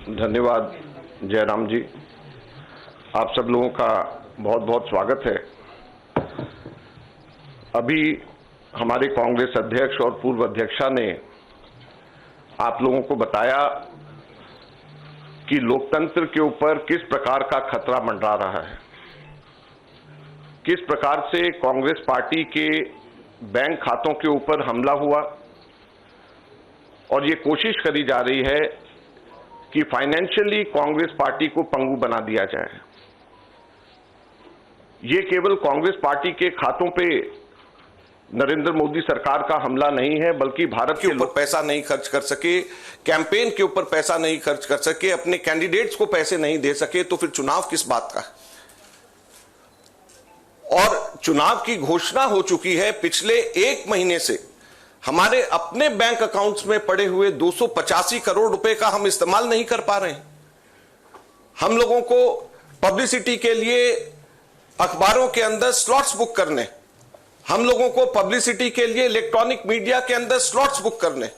धन्यवाद जयराम जी, आप सब लोगों का बहुत बहुत स्वागत है। अभी हमारे कांग्रेस अध्यक्ष और पूर्व अध्यक्षा ने आप लोगों को बताया कि लोकतंत्र के ऊपर किस प्रकार का खतरा मंडरा रहा है, किस प्रकार से कांग्रेस पार्टी के बैंक खातों के ऊपर हमला हुआ और ये कोशिश करी जा रही है कि फाइनेंशियली कांग्रेस पार्टी को पंगु बना दिया जाए। ये केवल कांग्रेस पार्टी के खातों पे नरेंद्र मोदी सरकार का हमला नहीं है, बल्कि भारत के ऊपर पैसा नहीं खर्च कर सके, कैंपेन के ऊपर पैसा नहीं खर्च कर सके, अपने कैंडिडेट्स को पैसे नहीं दे सके, तो फिर चुनाव किस बात का? और चुनाव की घोषणा हो चुकी है। पिछले एक महीने से हमारे अपने बैंक अकाउंट्स में पड़े हुए 285 करोड़ रुपए का हम इस्तेमाल नहीं कर पा रहे हैं। हम लोगों को पब्लिसिटी के लिए अखबारों के अंदर स्लॉट्स बुक करने, हम लोगों को पब्लिसिटी के लिए इलेक्ट्रॉनिक मीडिया के अंदर स्लॉट्स बुक करने,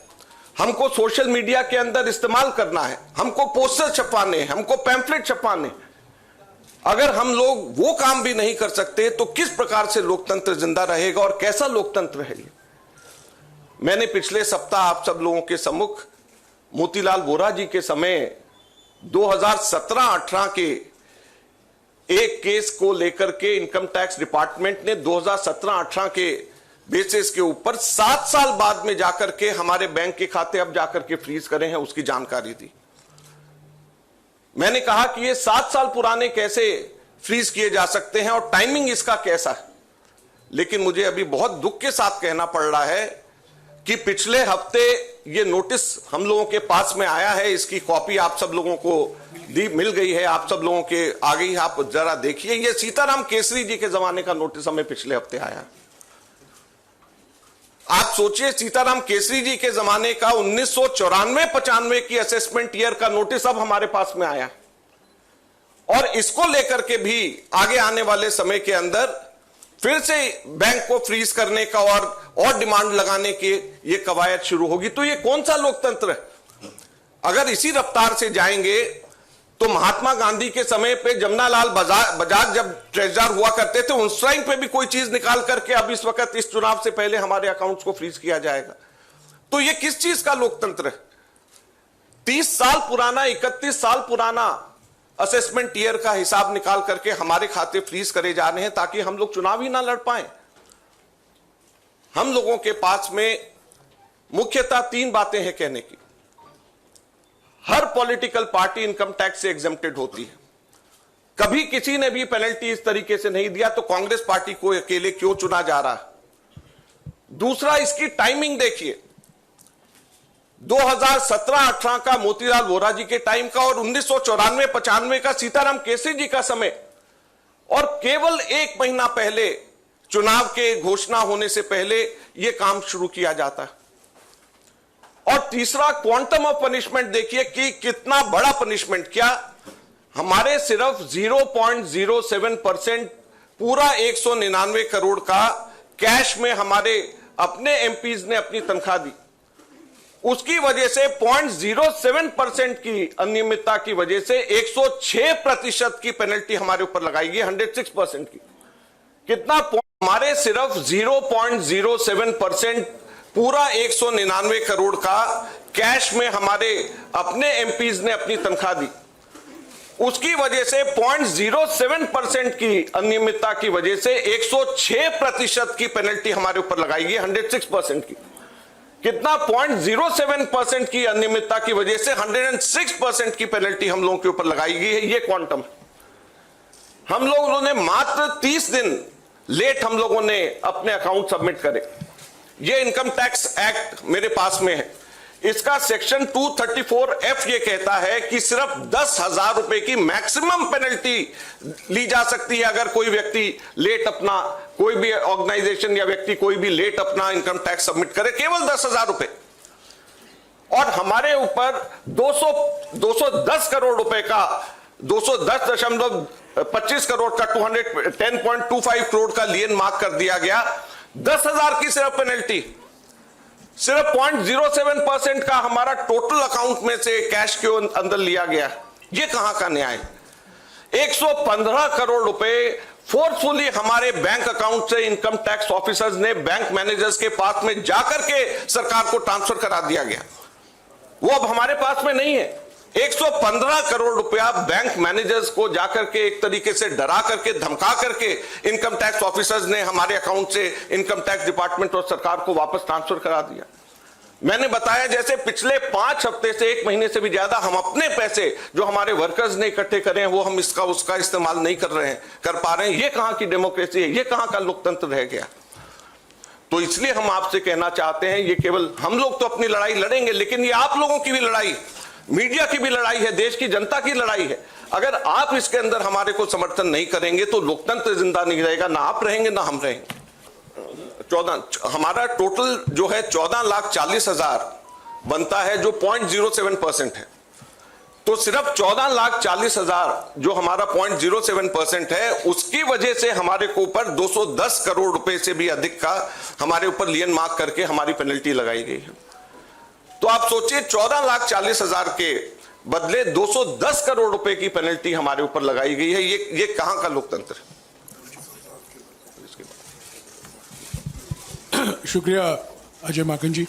हमको सोशल मीडिया के अंदर इस्तेमाल करना है, हमको पोस्टर छपवाने, हमको पैम्फलेट छपवाने। अगर हम लोग वो काम भी नहीं कर सकते तो किस प्रकार से लोकतंत्र जिंदा रहेगा और कैसा लोकतंत्र है ये? मैंने पिछले सप्ताह आप सब लोगों के सम्मुख मोतीलाल वोरा जी के समय 2017-18 के एक केस को लेकर के इनकम टैक्स डिपार्टमेंट ने 2017-18 के बेसिस के ऊपर 7 साल बाद में जाकर के हमारे बैंक के खाते अब जाकर के फ्रीज करे हैं, उसकी जानकारी दी। मैंने कहा कि ये 7 साल पुराने कैसे फ्रीज किए जा सकते हैं और टाइमिंग इसका कैसा है। लेकिन मुझे अभी बहुत दुख के साथ कहना पड़ रहा है कि पिछले हफ्ते ये नोटिस हम लोगों के पास में आया है, इसकी कॉपी आप सब लोगों को मिल गई है, आप सब लोगों के आ गई है, आप जरा देखिए। ये सीताराम केसरी जी के जमाने का नोटिस हमें पिछले हफ्ते आया। आप सोचिए, सीताराम केसरी जी के जमाने का 1994-95 की असेसमेंट ईयर का नोटिस अब हमारे पास में आया और इसको लेकर के भी आगे आने वाले समय के अंदर फिर से बैंक को फ्रीज करने का और डिमांड लगाने की ये कवायद शुरू होगी। तो ये कौन सा लोकतंत्र है? अगर इसी रफ्तार से जाएंगे तो महात्मा गांधी के समय पे जमनालाल बजाज जब ट्रेजरर हुआ करते थे, उस टाइम पे भी कोई चीज निकाल करके अब इस वक्त इस चुनाव से पहले हमारे अकाउंट्स को फ्रीज किया जाएगा। तो ये किस चीज का लोकतंत्र है? 30 साल पुराना, 31 साल पुराना असेसमेंट ईयर का हिसाब निकाल करके हमारे खाते फ्रीज करे जा रहे हैं ताकि हम लोग चुनाव ही ना लड़ पाए। हम लोगों के पास में मुख्यतः 3 बातें हैं कहने की। हर पॉलिटिकल पार्टी इनकम टैक्स से एग्जेम्प्टेड होती है, कभी किसी ने भी पेनल्टी इस तरीके से नहीं दिया, तो कांग्रेस पार्टी को अकेले क्यों चुना जा रहा है? दूसरा, इसकी टाइमिंग देखिए, 2017-18 का मोतीलाल वोरा जी के टाइम का और 1994-95 का सीताराम केसरी जी का समय, और केवल 1 महीना पहले चुनाव के घोषणा होने से पहले यह काम शुरू किया जाता है। और तीसरा, क्वांटम ऑफ पनिशमेंट देखिए कि कितना बड़ा पनिशमेंट। क्या हमारे सिर्फ 0.07% पूरा 199 करोड़ का कैश में हमारे अपने एमपीज ने अपनी तनख्वाह दी, उसकी वजह से 0.07% की अनियमितता की वजह से 106% की पेनल्टी हमारे ऊपर लगाई गई, 106% की। कितना? हमारे सिर्फ 0.07% पूरा 199 करोड़ का कैश में हमारे अपने एमपीज ने अपनी तनख्वाह दी, उसकी वजह से 0.07% की अनियमितता की वजह से 106% की पेनल्टी हमारे ऊपर लगाई गई, 106% की। कितना? 0.07% की अनियमितता की वजह से 106% की पेनल्टी हम लोगों के ऊपर लगाई गई है। ये क्वांटम। हम लोगों ने मात्र 30 दिन लेट हम लोगों ने अपने अकाउंट सबमिट करे। ये इनकम टैक्स एक्ट मेरे पास में है, इसका सेक्शन 234F ये कहता है कि सिर्फ 10,000 रुपए की मैक्सिमम पेनल्टी ली जा सकती है अगर कोई व्यक्ति लेट अपना, कोई भी ऑर्गेनाइजेशन या व्यक्ति कोई भी लेट अपना इनकम टैक्स सबमिट करे, केवल 10,000 रुपए। और हमारे ऊपर 210 करोड़ रुपए का 210.25 करोड़ का 210.25 करोड़ का लियन मार्क कर दिया गया, 10,000 की सिर्फ पेनल्टी। सिर्फ 0.07% का हमारा टोटल अकाउंट में से कैश के अंदर लिया गया। ये कहां का न्याय? 115 करोड़ रुपए फोर्सफुली हमारे बैंक अकाउंट से इनकम टैक्स ऑफिसर्स ने बैंक मैनेजर्स के पास में जाकर के सरकार को ट्रांसफर करा दिया गया। वो अब हमारे पास में नहीं है। 115 करोड़ रुपया बैंक मैनेजर्स को जाकर के एक तरीके से डरा करके, धमका करके इनकम टैक्स ऑफिसर्स ने हमारे अकाउंट से इनकम टैक्स डिपार्टमेंट और सरकार को वापस ट्रांसफर करा दिया। मैंने बताया जैसे पिछले 5 हफ्ते से 1 महीने से भी ज्यादा हम अपने पैसे जो हमारे वर्कर्स ने इकट्ठे करे हैं वो हम इसका उसका इस्तेमाल नहीं कर पा रहे हैं। ये कहां की डेमोक्रेसी है? ये कहां का लोकतंत्र रह गया? तो इसलिए हम आपसे कहना चाहते हैं, ये केवल हम लोग तो अपनी लड़ाई लड़ेंगे, लेकिन ये आप लोगों की भी लड़ाई, मीडिया की भी लड़ाई है, देश की जनता की लड़ाई है। अगर आप इसके अंदर हमारे को समर्थन नहीं करेंगे तो लोकतंत्र जिंदा नहीं रहेगा, ना आप रहेंगे ना हम रहेंगे। हमारा टोटल जो है 14,40,000 बनता है, जो 0.07% है। तो सिर्फ 14,40,000 जो हमारा 0.07% है, उसकी वजह से हमारे को ऊपर 210 करोड़ रुपए से भी अधिक का हमारे ऊपर लियन मार्क करके हमारी पेनल्टी लगाई गई है। तो आप सोचिए 14,40,000 के बदले 210 करोड़ रुपए की पेनल्टी हमारे ऊपर लगाई गई है। ये कहां का लोकतंत्र है? शुक्रिया अजय माकन जी।